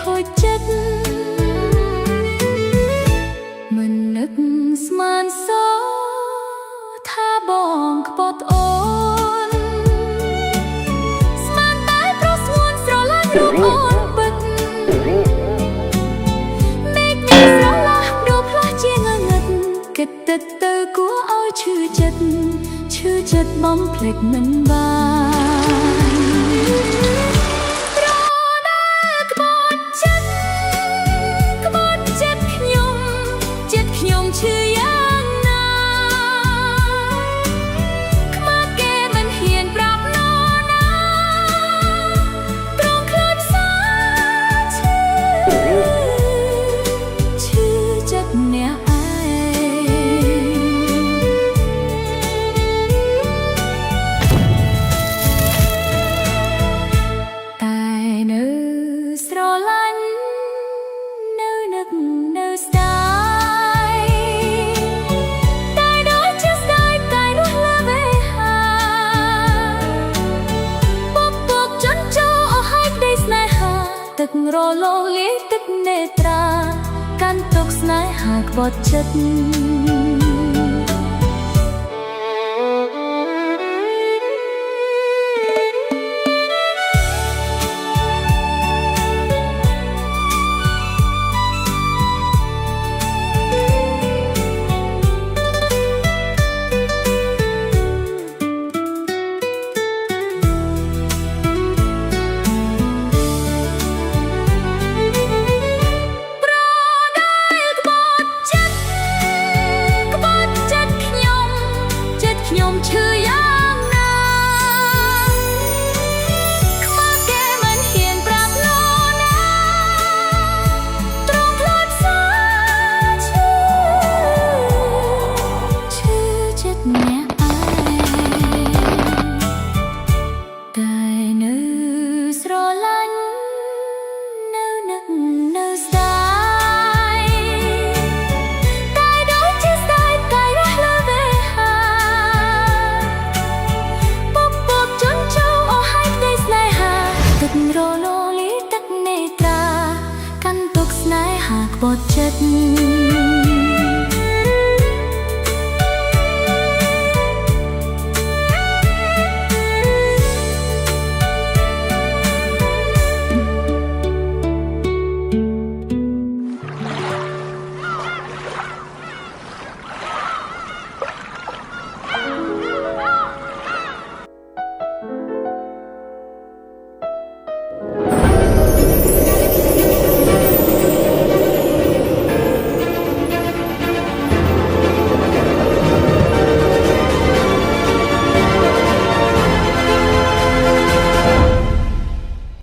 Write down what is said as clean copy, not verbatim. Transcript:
ខូចចិត្តមិននឹកស្មានសោថាបងខ្ពត់អូនស្មានតែព្រោះស្ងួនស្រឡាញ់រូបអូនពិតមេឃនេះស្រឡះដូរផ្លាស់ជាងងឹតគិតទៅគួរឲ្យឈឺចិត្តបំភ្លេចមិនបានប្រដែលក្បត់ចិត្តខ្ញុំឈឺយ៉ាងណាខ្មាស់គេមិនហ៊ានប្រាប់នរណាត្រង់ខ្លាចសាឈឺចិត្តអ្នកឯងតែនៅស្រឡាញ់នៅនឹកនៅស្ដាយតែដូចជាស្ដាយតែរស់លើវេហាពុកចន់ចូលអស់ហើយក្តីស្នេហាទឹករលងលាយទឹកនេត្រាកាន់ទុកស្នេហាក្បត់ចិត្តខ្ញុំឈឺយ៉ាងណាខ្មាស់គេមិនហ៊ានប្រាប់នរណាត្រង់ខ្លាចសាឈឺចិត្តអ្នកឯងតែនៅស្រឡាញ់នៅនឹកនៅស្ដាយតែដូចជាស្ដាយតែរស់លើវេហាទឹករលងលាយទឹកនេត្រាកាន់ទុកស្នេហាក្បត់ចិត្ត